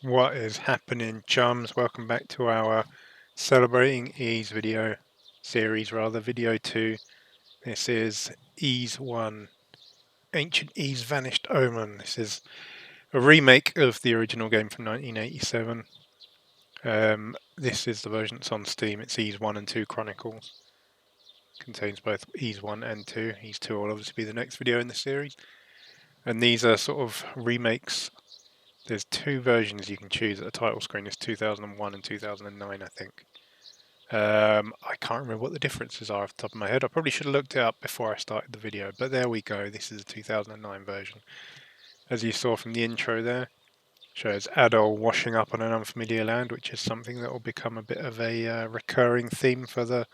What is happening, chums? Welcome back to our celebrating Ease video series, video 2. This is Ease 1, Ancient Ease Vanished Omen. This is a remake of the original game from 1987. This is the version that's on Steam. It's Ease 1 and 2 Chronicles. Contains both Ease 1 and 2. Ease 2 will obviously be the next video in the series. And these are sort of remakes. There's two versions you can choose at the title screen. It's 2001 and 2009, I think. I can't remember what the differences are off the top of my head. I probably should have looked it up before I started the video, but there we go. This is the 2009 version. As you saw from the intro there, shows Adol washing up on an unfamiliar land, which is something that will become a bit of a recurring theme for the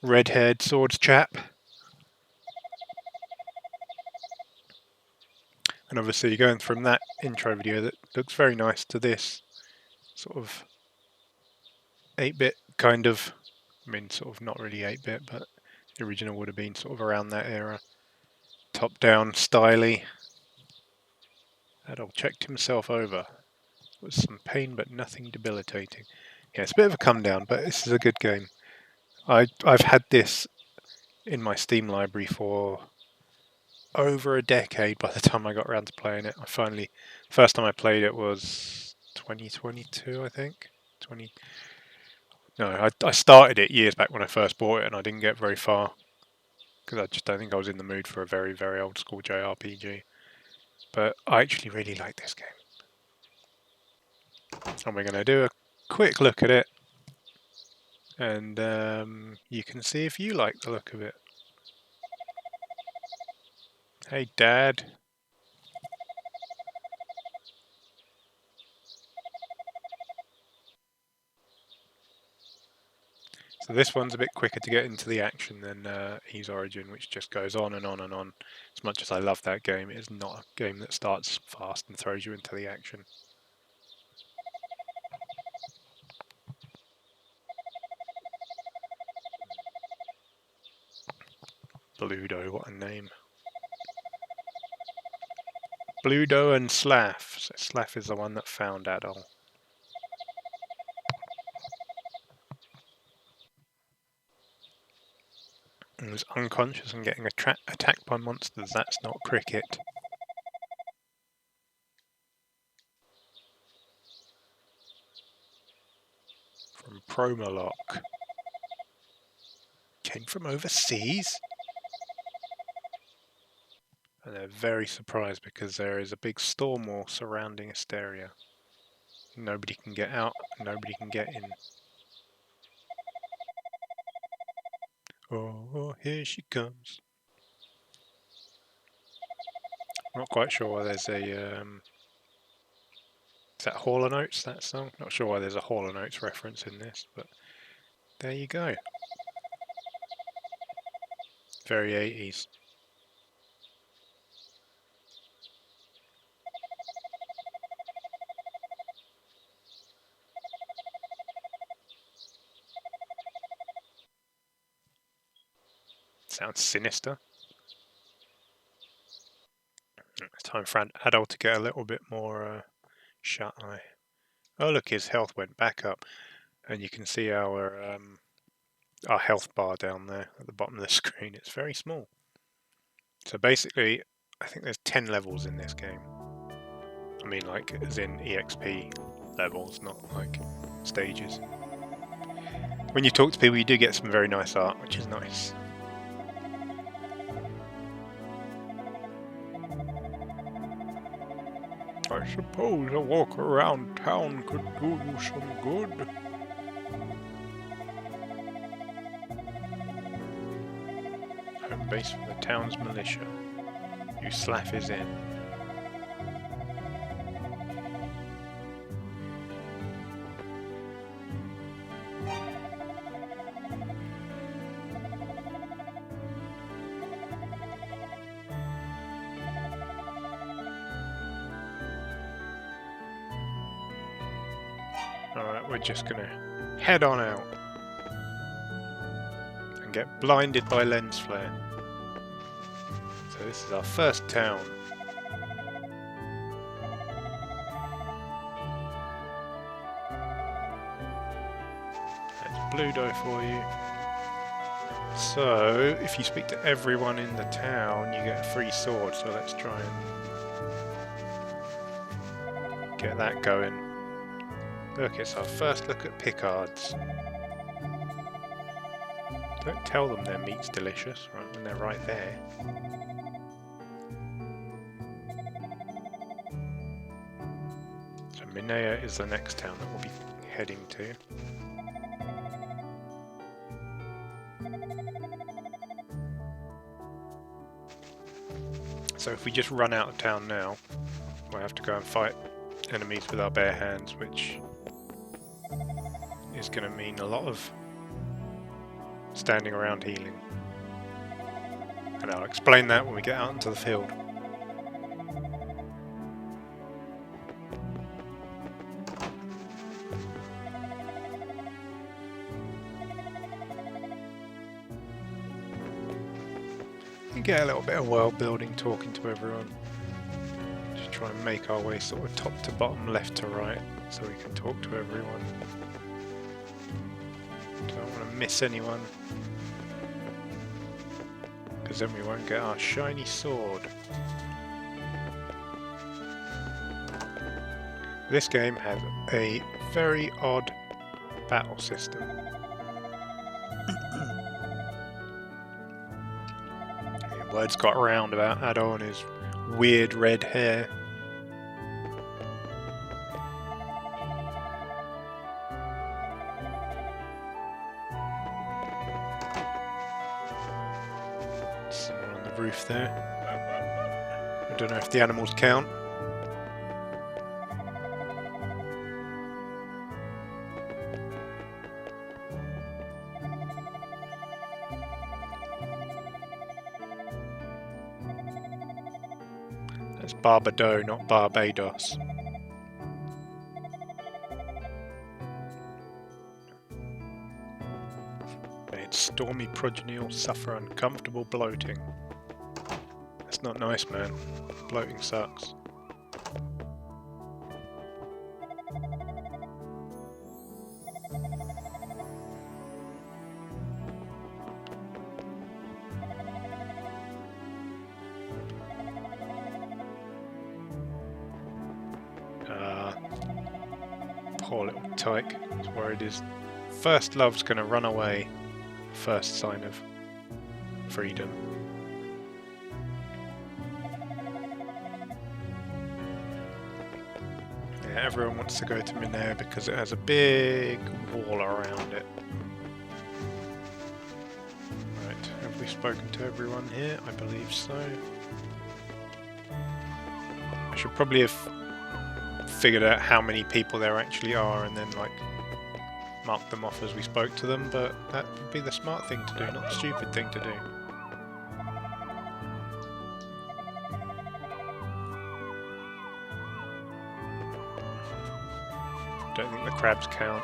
red-haired swords chap. And obviously going from that intro video that looks very nice to this sort of 8-bit kind of, I mean sort of not really 8-bit, but the original would have been sort of around that era. Top down, styly. Adol checked himself over. It was some pain but nothing debilitating. Yeah, it's a bit of a come down, but this is a good game. I've had this in my Steam library for over a decade by the time I got around to playing it. First time I played it was 2022, I think. No, I started it years back when I first bought it and I didn't get very far because I just don't think I was in the mood for a very, very old school JRPG. But I actually really like this game. And we're going to do a quick look at it and you can see if you like the look of it. Hey Dad. So this one's a bit quicker to get into the action than Ys Origin, which just goes on and on and on. As much as I love that game, it is not a game that starts fast and throws you into the action. Bluedo, what a name. Bluedo and Slaff. So Slaff is the one that found Adol. And was unconscious and getting attacked by monsters. That's not cricket. From Promalock. Came from overseas? And they're very surprised because there is a big storm wall surrounding Asteria. Nobody can get out, nobody can get in. Oh, here she comes. Not quite sure why there's a... is that Hall & Oates, that song? Not sure why there's a Hall & Oates reference in this, but there you go. Very 80s. Sounds sinister. It's time for an adult to get a little bit more shut-eye. Oh look, his health went back up. And you can see our health bar down there at the bottom of the screen. It's very small. So basically, I think there's 10 levels in this game. I mean, like, as in EXP levels, not like stages. When you talk to people, you do get some very nice art, which is nice. I suppose a walk around town could do you some good. Home base for the town's militia. You Slaff is in. Alright, we're just gonna head on out and get blinded by lens flare. So this is our first town. Ludo for you. So, if you speak to everyone in the town, you get a free sword. So let's try and get that going. Okay, so our first look at Picards. Don't tell them their meat's delicious, right, when they're right there. So Minea is the next town that we'll be heading to. So if we just run out of town now, we'll have to go and fight enemies with our bare hands, which is going to mean a lot of standing around healing. And I'll explain that when we get out into the field. You get a little bit of world building, talking to everyone. Just try and make our way sort of top to bottom, left to right, so we can talk to everyone. Don't want to miss anyone, because then we won't get our shiny sword. This game has a very odd battle system. Words got around about Addo and his weird red hair. Someone on the roof there. I don't know if the animals count. That's Barbado, not Barbados. Its stormy progeny will suffer uncomfortable bloating. That's not nice, man. Bloating sucks. Poor little tyke. He's worried his first love's gonna run away. First sign of freedom. Yeah, everyone wants to go to Minea because it has a big wall around it. Right, have we spoken to everyone here? I believe so. I should probably have figured out how many people there actually are and then like mark them off as we spoke to them, but that would be the smart thing to do, not the stupid thing to do. Don't think the crabs count.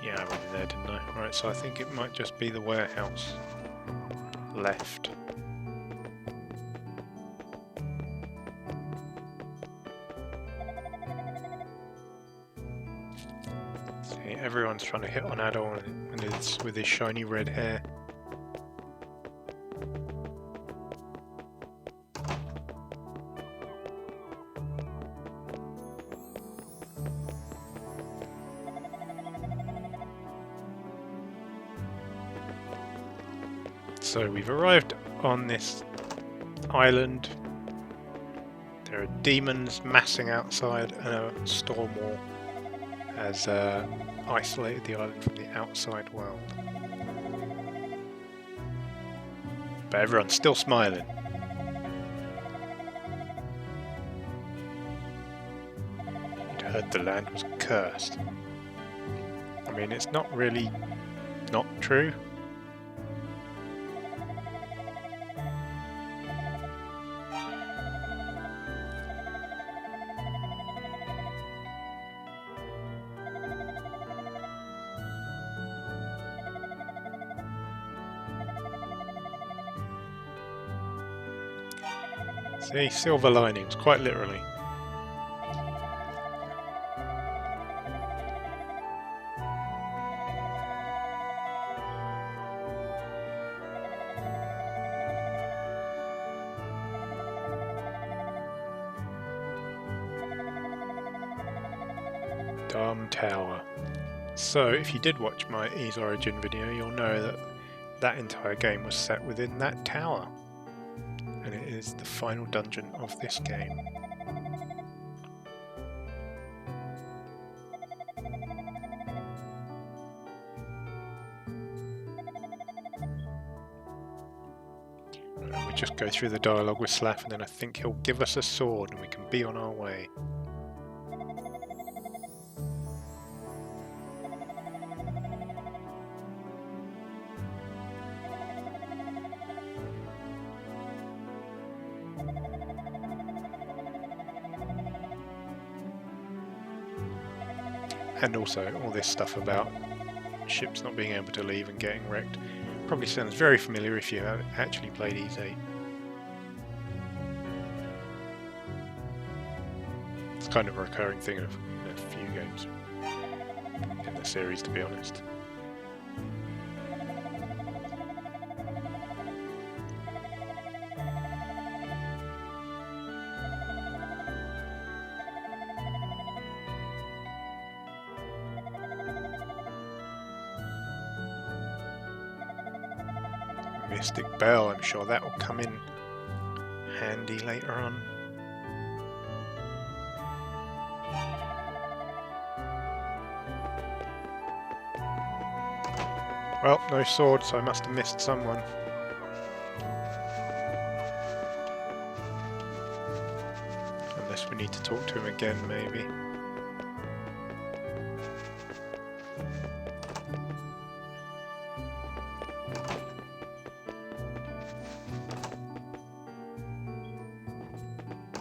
Yeah, I went in there, didn't I? Right, so I think it might just be the warehouse left. See, everyone's trying to hit on Addo with his shiny red hair. So we've arrived on this island. There are demons massing outside, and a storm wall has isolated the island from the outside world. But everyone's still smiling. You'd heard the land was cursed. I mean, it's not really not true. See, silver linings, quite literally. Dumb tower. So, if you did watch my Ys Origin video, you'll know that that entire game was set within that tower. And it is the final dungeon of this game. And we just go through the dialogue with Slav, and then I think he'll give us a sword and we can be on our way. And also all this stuff about ships not being able to leave and getting wrecked probably sounds very familiar if you have actually played Ys 8. It's kind of a recurring thing in a few games in the series, to be honest. Mystic Bell, I'm sure that will come in handy later on. Well, no sword, so I must have missed someone. Unless we need to talk to him again, maybe.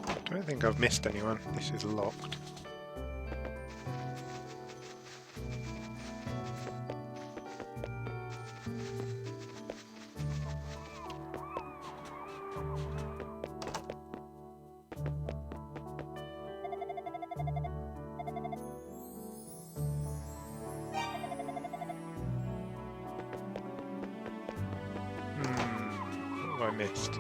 I don't think I've missed anyone. This is locked. What have I missed?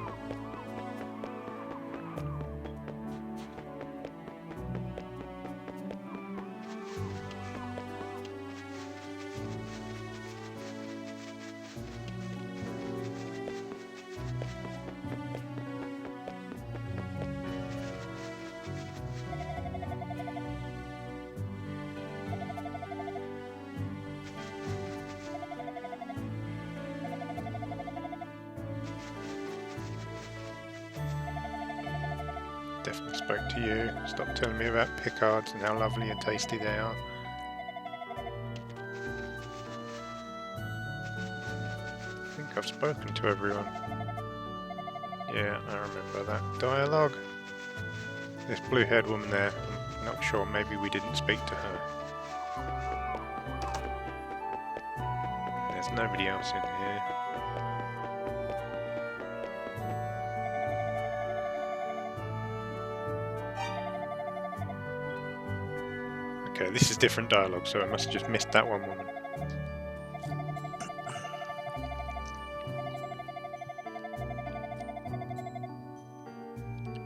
Definitely spoke to you. Stop telling me about Picards and how lovely and tasty they are. I think I've spoken to everyone. Yeah, I remember that dialogue. This blue-haired woman there, I'm not sure, maybe we didn't speak to her. There's nobody else in here. Okay, this is different dialogue, so I must have just missed that one woman.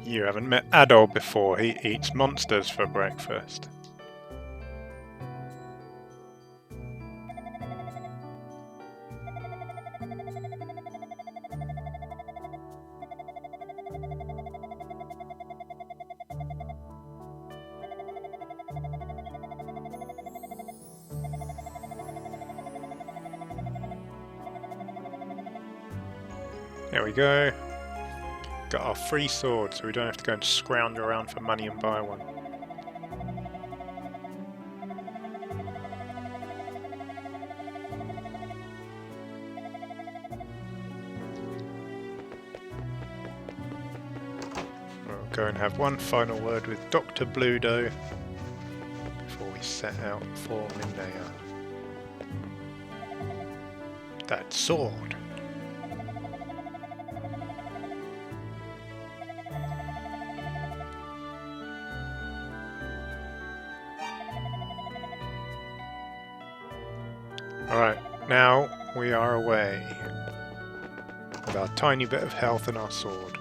You haven't met Adol before. He eats monsters for breakfast. There we go. Got our free sword, so we don't have to go and scrounge around for money and buy one. We'll go and have one final word with Dr. Bluedo before we set out for Linnea. That sword! Alright, now we are away with our tiny bit of health and our sword,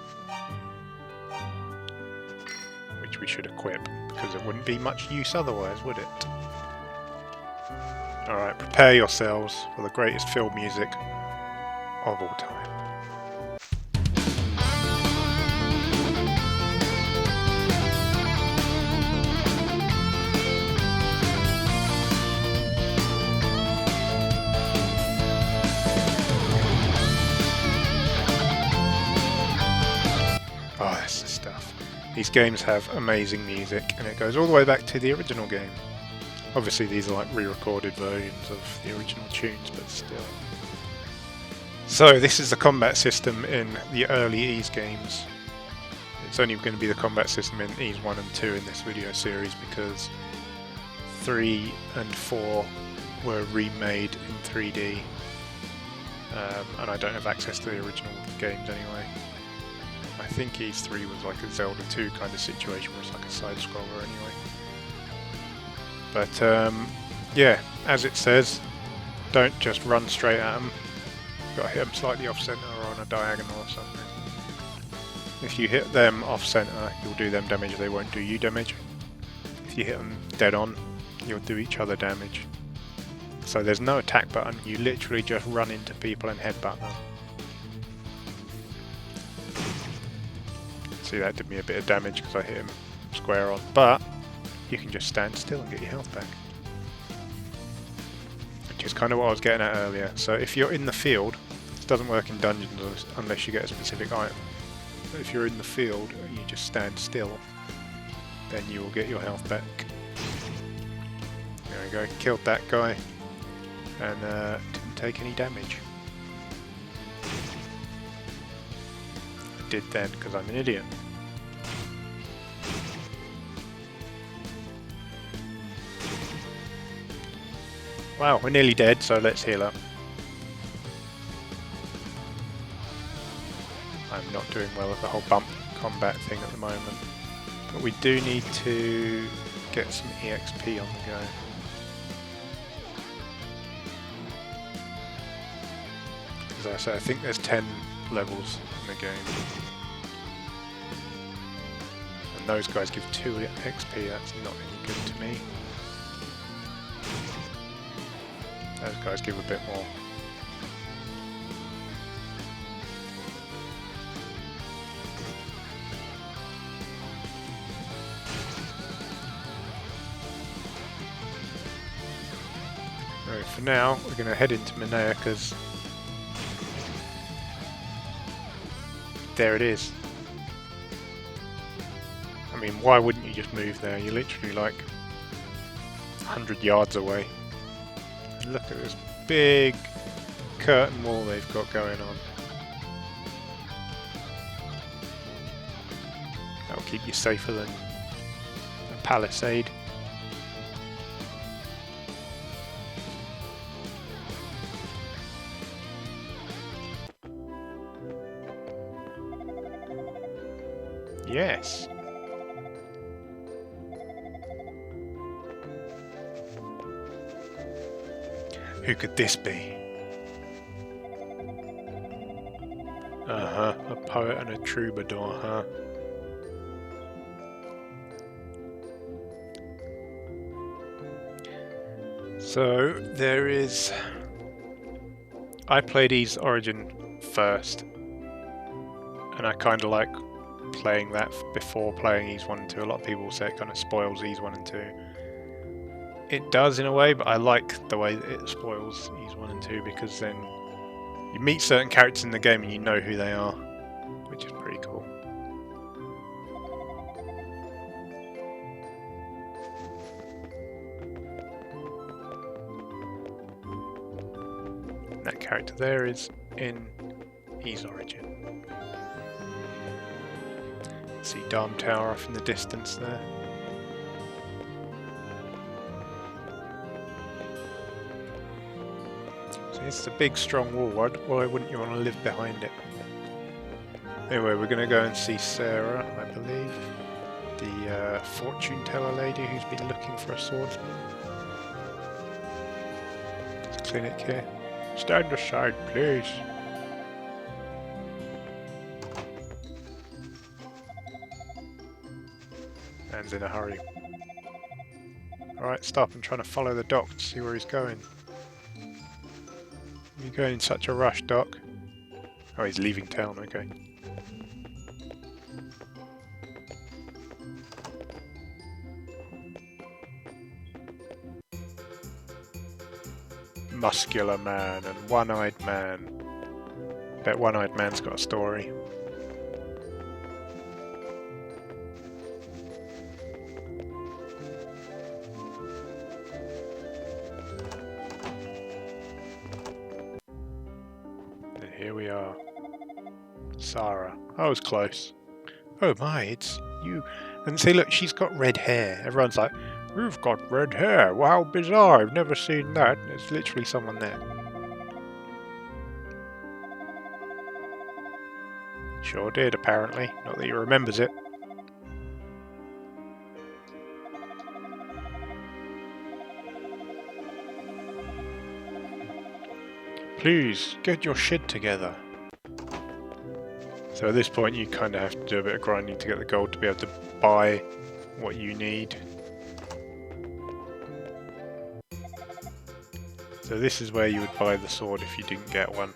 which we should equip, because it wouldn't be much use otherwise, would it? Alright, prepare yourselves for the greatest film music of all time. Oh, that's the stuff. These games have amazing music, and it goes all the way back to the original game. Obviously these are like re-recorded versions of the original tunes, but still. So this is the combat system in the early Ys games. It's only going to be the combat system in Ys 1 and 2 in this video series because 3 and 4 were remade in 3D, and I don't have access to the original games anyway. I think Ys 3 was like a Zelda 2 kind of situation where it's like a side-scroller anyway. But yeah, as it says, don't just run straight at them. You've got to hit them slightly off-centre or on a diagonal or something. If you hit them off-centre, you'll do them damage, they won't do you damage. If you hit them dead on, you'll do each other damage. So there's no attack button, you literally just run into people and headbutt them. See, that did me a bit of damage because I hit him square on, but you can just stand still and get your health back. Which is kind of what I was getting at earlier. So if you're in the field, this doesn't work in dungeons unless you get a specific item. But if you're in the field and you just stand still, then you will get your health back. There we go, killed that guy and didn't take any damage. I did then because I'm an idiot. Wow, we're nearly dead, so let's heal up. I'm not doing well with the whole bump combat thing at the moment. But we do need to get some EXP on the go. As I say, I think there's 10 levels in the game. And those guys give 2 XP, that's not any good to me. Those guys give a bit more. Right, for now, we're going to head into Minea because there it is. I mean, why wouldn't you just move there? You're literally like 100 yards away. Look at this big curtain wall they've got going on. That'll keep you safer than a palisade. Yes. Who could this be? Uh-huh, a poet and a troubadour, huh? So, there is... I played Ys Origin first, and I kind of like playing that before playing Ys 1 and 2. A lot of people say it kind of spoils Ys 1 and 2. It does in a way, but I like the way that it spoils Ys 1 and 2 because then you meet certain characters in the game and you know who they are, which is pretty cool. And that character there is in Ys Origin. See Dam Tower off in the distance there. It's a big strong wall, why wouldn't you want to live behind it? Anyway, we're going to go and see Sarah, I believe. The fortune teller lady who's been looking for a swordsman. Clinic here. Stand aside, please. Man's in a hurry. Alright, stop. I'm trying to follow the doc to see where he's going. You're going in such a rush, Doc. Oh, he's leaving town, okay. Muscular man and one-eyed man. Bet one-eyed man's got a story. And here we are. Sarah. I was close. Oh my, it's you. And see, look, she's got red hair. Everyone's like, you've got red hair. Wow, how bizarre. I've never seen that. There's literally someone there. Sure did, apparently. Not that he remembers it. Please, get your shit together. So at this point you kind of have to do a bit of grinding to get the gold to be able to buy what you need. So this is where you would buy the sword if you didn't get one.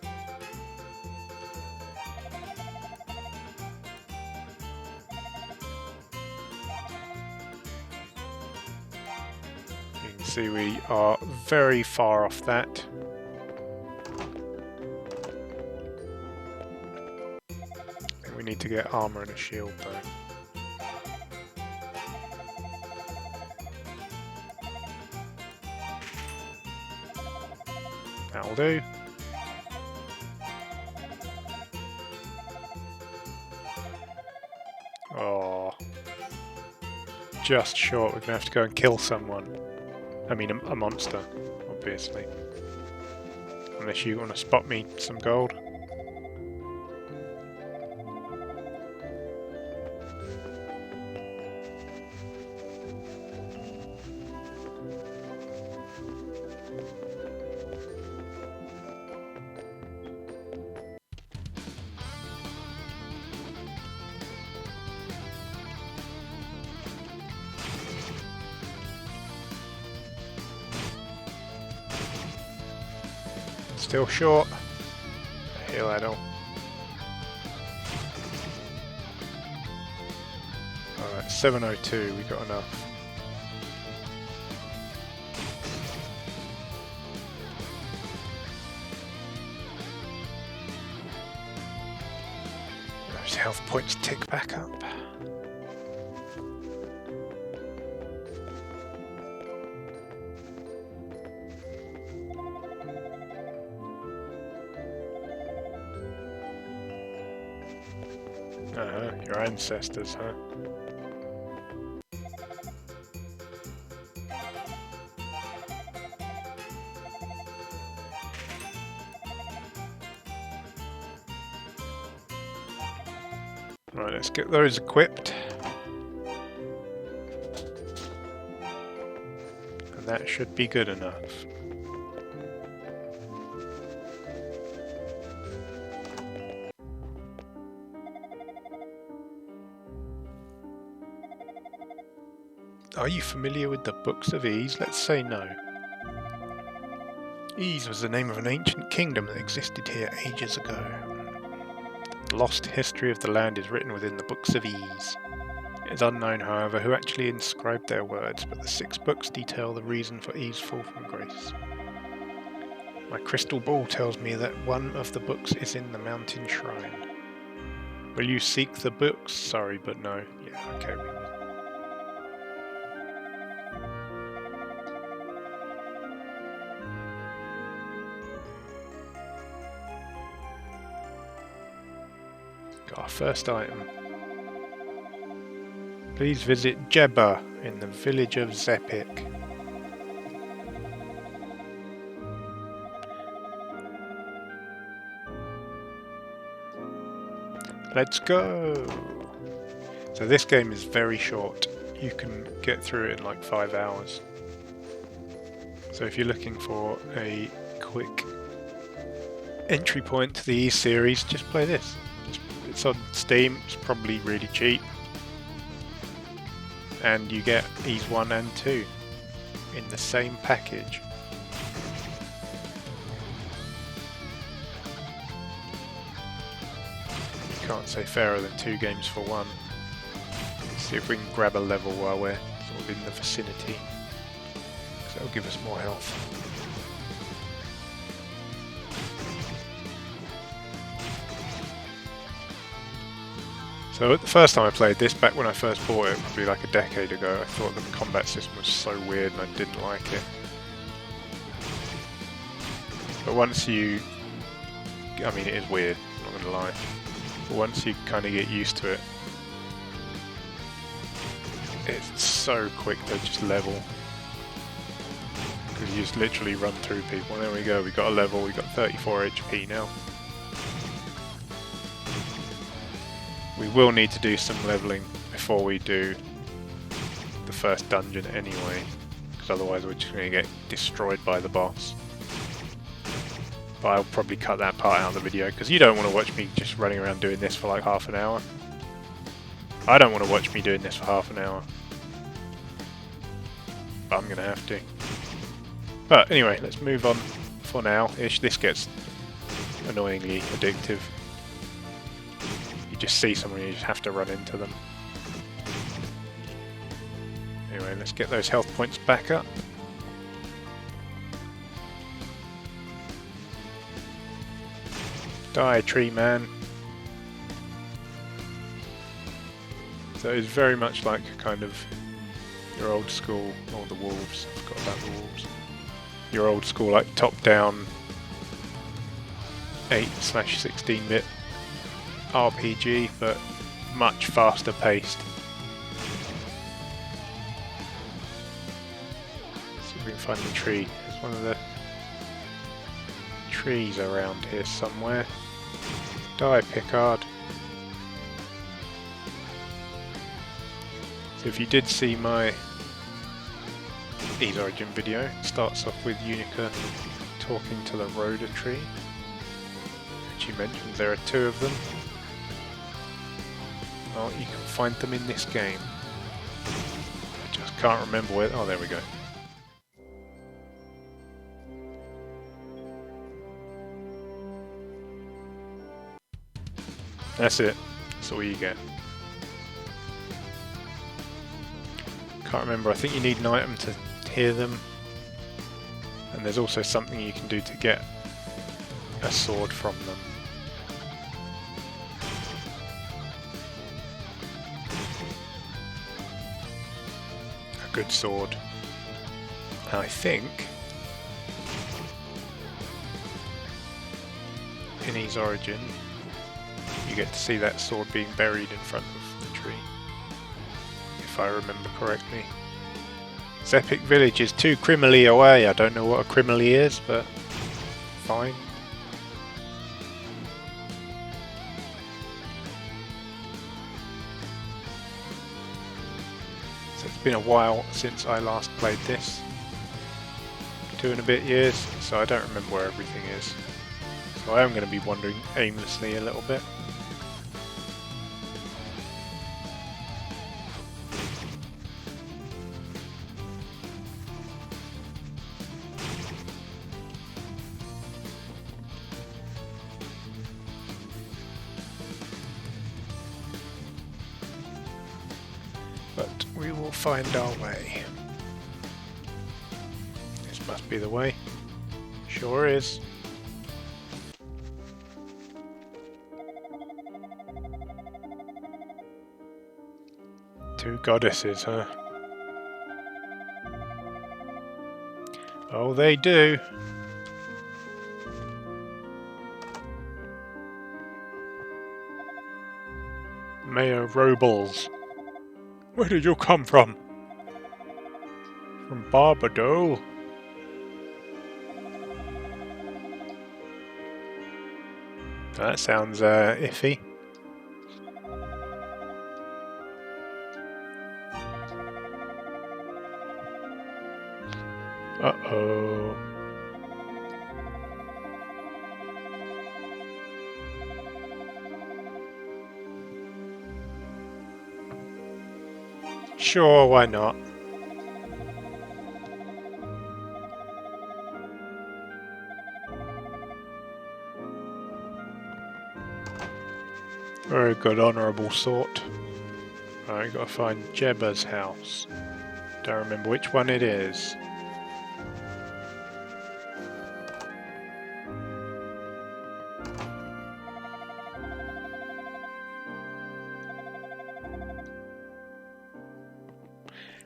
You can see we are very far off that. We need to get armor and a shield though. That'll do. Oh, just short. We're gonna have to go and kill someone. I mean, a monster, obviously. Unless you want to spot me some gold. Still short. Heal Adol. Alright, 702, we got enough. Those health points tick back up. Your ancestors, huh? Right, let's get those equipped. And that should be good enough. Are you familiar with the Books of Ease? Let's say no. Ease was the name of an ancient kingdom that existed here ages ago. The lost history of the land is written within the Books of Ease. It is unknown, however, who actually inscribed their words, but the 6 books detail the reason for Eve's fall from grace. My crystal ball tells me that one of the books is in the mountain shrine. Will you seek the books? Sorry, but no. Yeah, okay. Got our first item. Please visit Jebba in the village of Zepik. Let's go! So this game is very short. You can get through it in like 5 hours. So if you're looking for a quick entry point to the Ease series, just play this. It's on Steam, it's probably really cheap, and you get Ease 1 and 2 in the same package. You can't say fairer than 2 games for 1. Let's see if we can grab a level while we're sort of in the vicinity, because that'll give us more health. So the first time I played this, back when I first bought it, probably like a decade ago, I thought the combat system was so weird and I didn't like it. But once you... I mean, it is weird, I'm not going to lie. But once you kind of get used to it, it's so quick to just level. Because you just literally run through people. There we go, we got a level, we got 34 HP now. We will need to do some leveling before we do the first dungeon anyway, because otherwise we're just going to get destroyed by the boss. But I'll probably cut that part out of the video, because you don't want to watch me just running around doing this for like half an hour. I don't want to watch me doing this for half an hour. But I'm going to have to. But anyway, let's move on for now. This gets annoyingly addictive. Just see someone, you just have to run into them. Anyway, let's get those health points back up. Die, tree man. So it's very much like kind of your old school, or the wolves, I forgot about the wolves. Your old school like top down 8/16-bit RPG, but much faster paced. See if we can find the tree. There's one of the trees around here somewhere. Die, Picard. So if you did see my Ease Origin video, it starts off with Unica talking to the Rhoda tree. She mentions there are 2 of them. Oh, you can find them in this game. I just can't remember where... Oh, there we go. That's it. That's all you get. Can't remember. I think you need an item to hear them. And there's also something you can do to get a sword from them. Good sword. And I think in Ease Origin you get to see that sword being buried in front of the tree, if I remember correctly. This epic village is 2 Crimily away. I don't know what a Crimily is, but fine. It's been a while since I last played this. 2 and a bit years, so I don't remember where everything is. So I am going to be wandering aimlessly a little bit. But we will find our way. This must be the way. Sure is. Two goddesses, huh? Oh, they do. Mayor Robles. Where did you come from? From Barbado. That sounds iffy. Uh-oh. Sure, why not? Very good, honourable sort. Right, gotta find Jebba's house. Don't remember which one it is.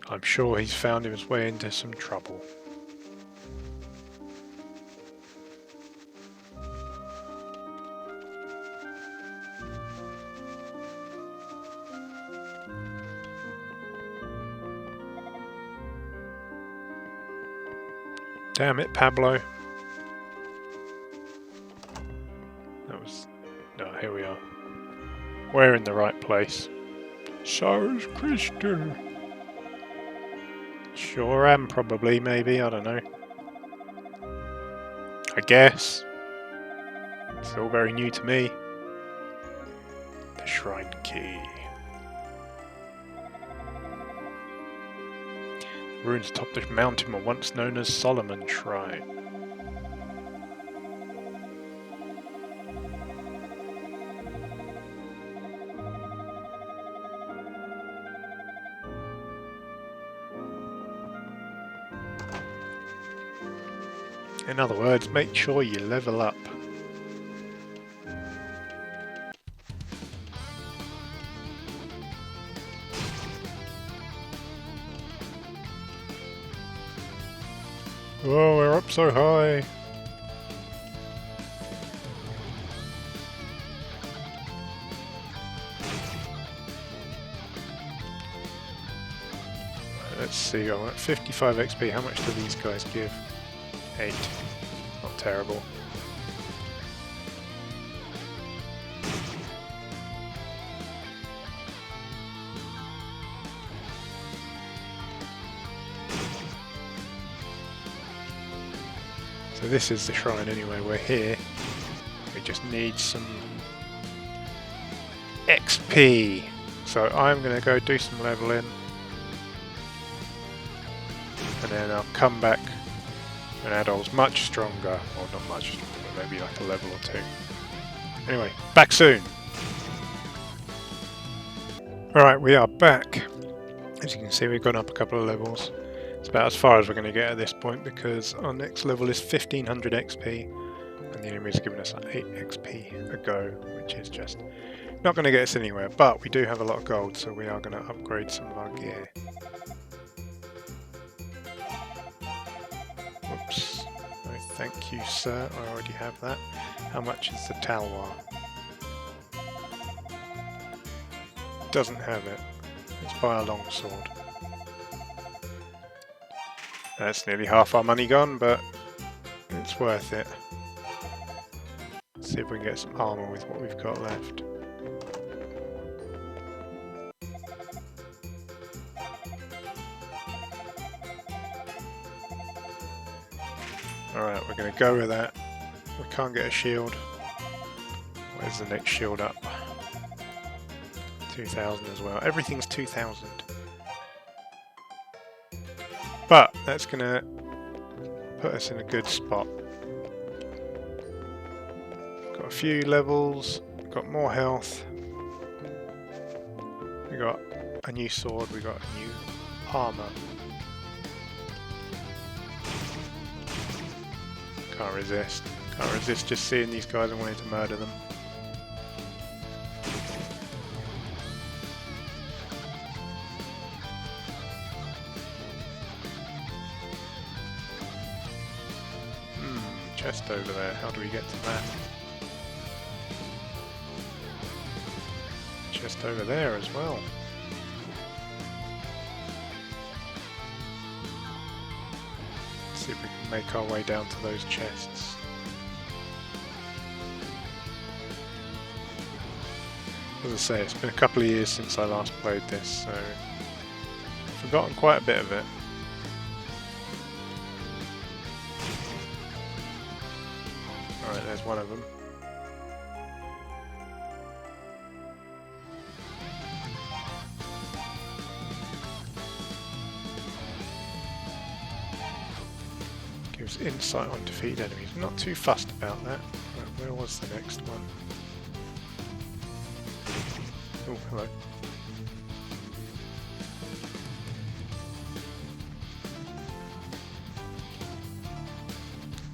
I'm sure he's found his way into some trouble. Damn it, Pablo. That was... No, here we are. We're in the right place. So's Krista. Sure am, probably, maybe, I don't know. I guess. It's all very new to me. The Shrine Key. The ruins atop this mountain were once known as Solomon's Shrine. In other words, make sure you level up. Oh, we're up so high. Let's see, I'm at 55 XP. How much do these guys give? 8. Not terrible. So this is the shrine anyway, we're here. We just need some XP. So I'm going to go do some leveling. And then I'll come back when Adol's much stronger. Or not much stronger, maybe like a level or 2. Anyway, back soon! Alright, we are back. As you can see, we've gone up a couple of levels. It's about as far as we're going to get at this point because our next level is 1500 XP and the enemy's given us 8 XP a go, which is just not going to get us anywhere. But we do have a lot of gold, so we are going to upgrade some of our gear. Whoops. No, thank you, sir. I already have that. How much is the Talwar? Doesn't have it. Let's buy a longsword. That's nearly half our money gone, but it's worth it. Let's see if we can get some armour with what we've got left. Alright, we're going to go with that. We can't get a shield. Where's the next shield up? 2000 as well. Everything's 2000. But that's going to put us in a good spot. Got a few levels, got more health. We got a new sword, we got a new armour. Can't resist. Can't resist just seeing these guys and wanting to murder them. Chest over there. How do we get to that? Chest over there as well. Let's see if we can make our way down to those chests. As I say, it's been a couple of years since I last played this, so I've forgotten quite a bit of it. Alright, there's one of them. insight on defeated enemies. I'm not too fussed about that. Right, where was the next one? Oh, hello.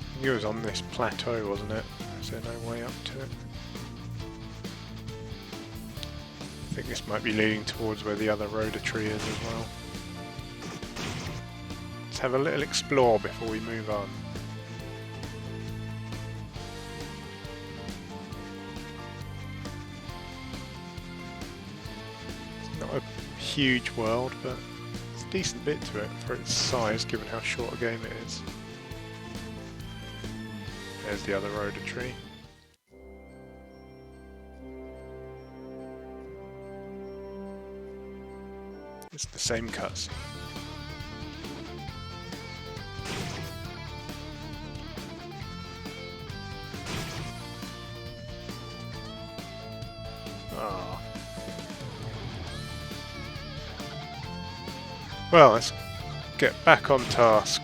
I think it was on this plateau, wasn't it? Is there no way up to it? I think this might be leading towards where the other rhoda tree is as well. Let's have a little explore before we move on. It's not a huge world, but it's a decent bit to it for its size, given how short a game it is. There's the other rhoda tree. It's the same cutscene. Oh. Well, let's get back on task.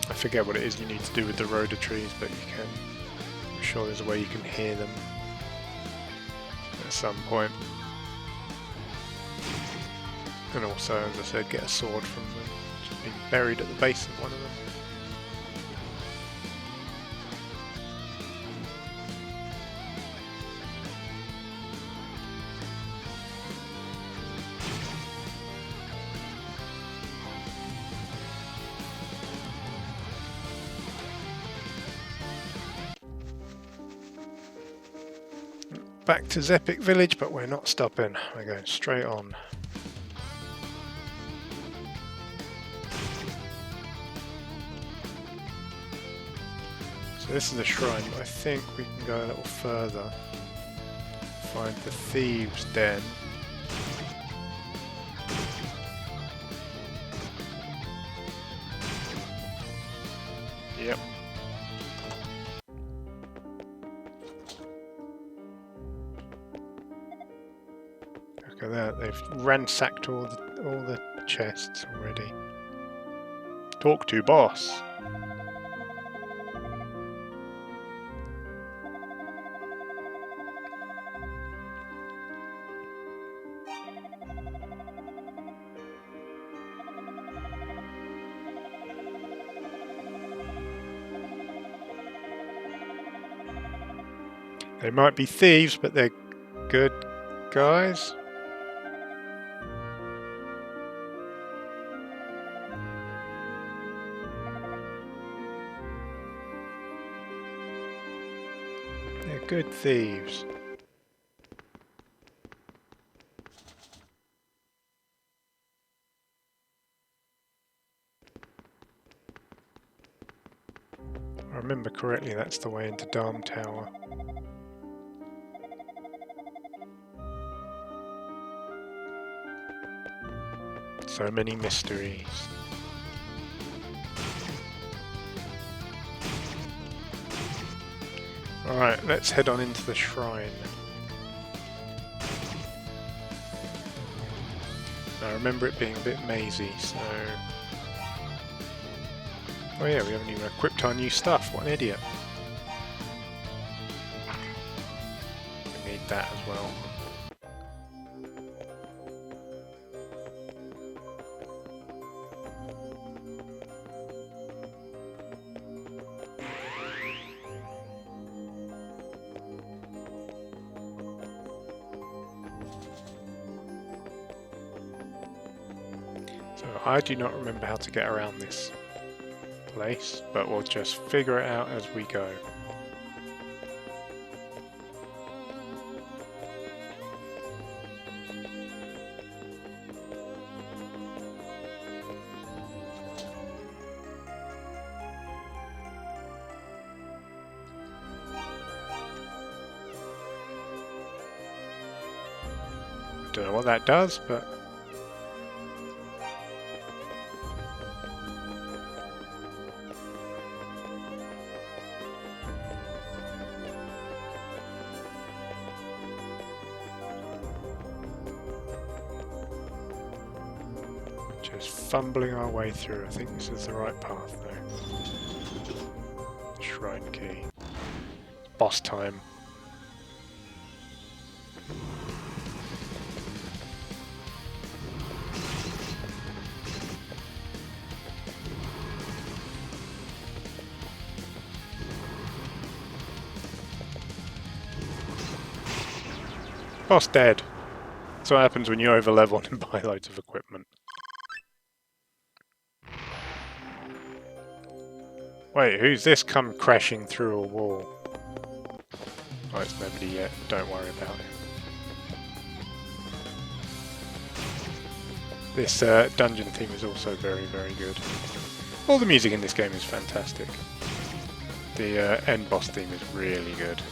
I forget what it is you need to do with the rhoda trees, but you can. I'm sure there's a way you can hear them at some point. And also, as I said, get a sword from them, just being buried at the base of one of them. Back to Zepic Village, but we're not stopping. We're going straight on. So this is a shrine, but I think we can go a little further. Find the thieves' den. Yep. Look at that, they've ransacked all the chests already. Talk to boss. They might be thieves, but they're good guys. They're good thieves. If I remember correctly, that's the way into Dam Tower. So many mysteries. Alright, let's head on into the shrine. Now I remember it being a bit mazy, so... Oh yeah, we haven't even equipped our new stuff, what an idiot. We need that as well. So I do not remember how to get around this place, but we'll just figure it out as we go. Don't know what that does, but Just fumbling our way through. I think this is the right path though. Shrine key. Boss time. Boss dead. That's what happens when you overlevel and buy loads of equipment. Wait, who's this come crashing through a wall? Oh, it's nobody yet. Don't worry about it. This dungeon theme is also very, very good. All the music in this game is fantastic. The end boss theme is really good.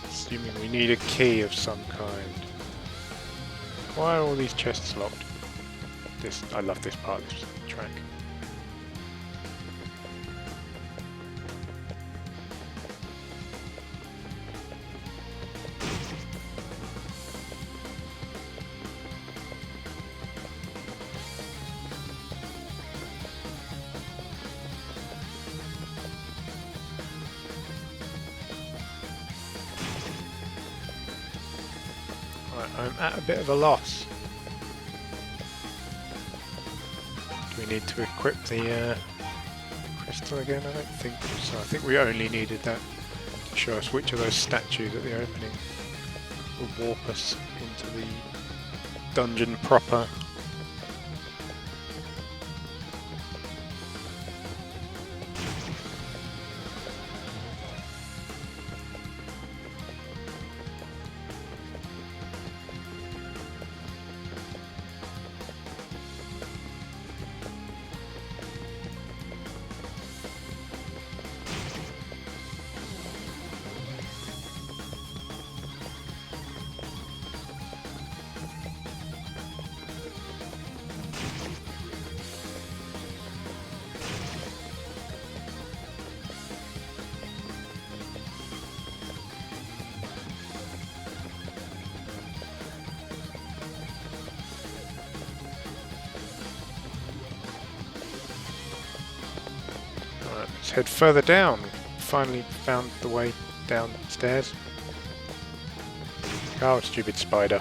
Assuming we need a key of some kind. Why are all these chests locked? I love this part of this track. I'm at a bit of a loss. Do we need to equip the crystal again? I don't think so. I think we only needed that to show us which of those statues at the opening will warp us into the dungeon proper. Let's head further down. Finally found the way downstairs. Oh, stupid spider.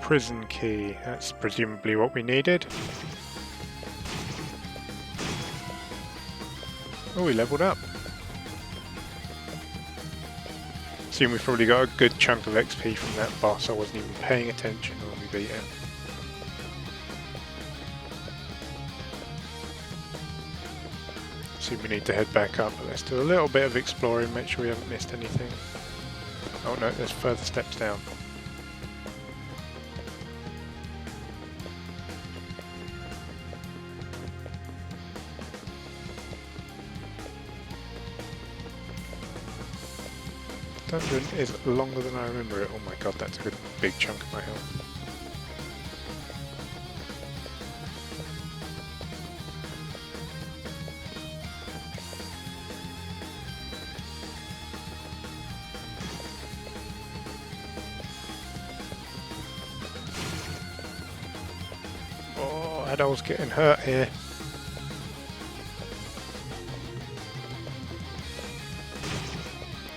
Prison key, that's presumably what we needed. Oh, we leveled up. Assume we've probably got a good chunk of XP from that boss. I wasn't even paying attention when we beat it. Assume we need to head back up, but let's do a little bit of exploring, make sure we haven't missed anything. Oh no, there's further steps down. Dungeon is longer than I remember it. Oh my god, that's a good big chunk of my health. Oh, Adol's getting hurt here.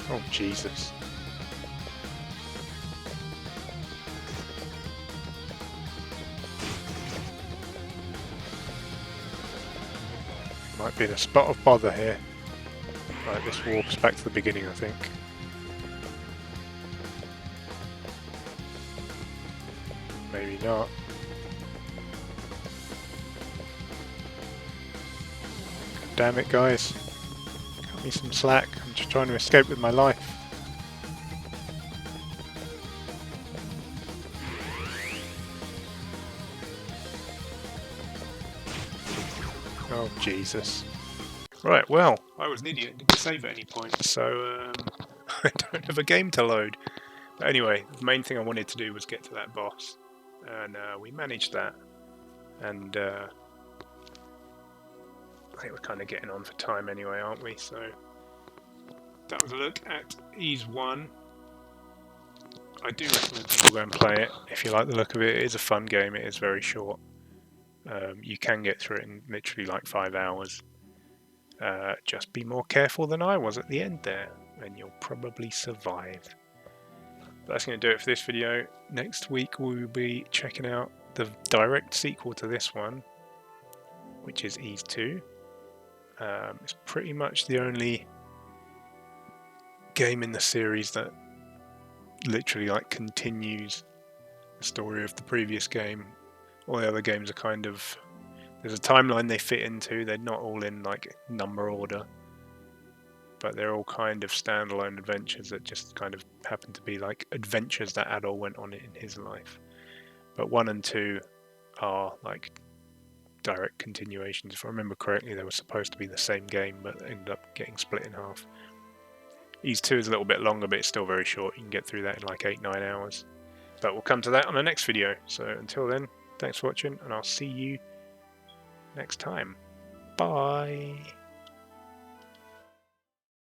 Oh, Jesus. Might be in a spot of bother here. Right, this warps back to the beginning, I think. Maybe not. Damn it, guys. Cut me some slack. I'm just trying to escape with my life. Oh, Jesus. Right, well, I was an idiot. Didn't save at any point, so I don't have a game to load. But anyway, the main thing I wanted to do was get to that boss, and we managed that. And I think we're kind of getting on for time anyway, aren't we? So that was a look at Ease 1. I do recommend people go and play it. If you like the look of it, it is a fun game. It is very short. You can get through it in literally like 5 hours. Just be more careful than I was at the end there, and you'll probably survive. But that's going to do it for this video. Next week we'll be checking out the direct sequel to this one, which is Ease 2. It's pretty much the only game in the series that literally like continues the story of the previous game. All the other games are kind of, there's a timeline they fit into. They're not all in like number order, but they're all kind of standalone adventures that just kind of happen to be like adventures that Adol went on in his life. But 1 and 2 are like direct continuations. If I remember correctly, they were supposed to be the same game, but ended up getting split in half. Ease 2 is a little bit longer, but it's still very short. You can get through that in like 8-9 hours. But we'll come to that on the next video. So until then, thanks for watching, and I'll see you next time. Bye.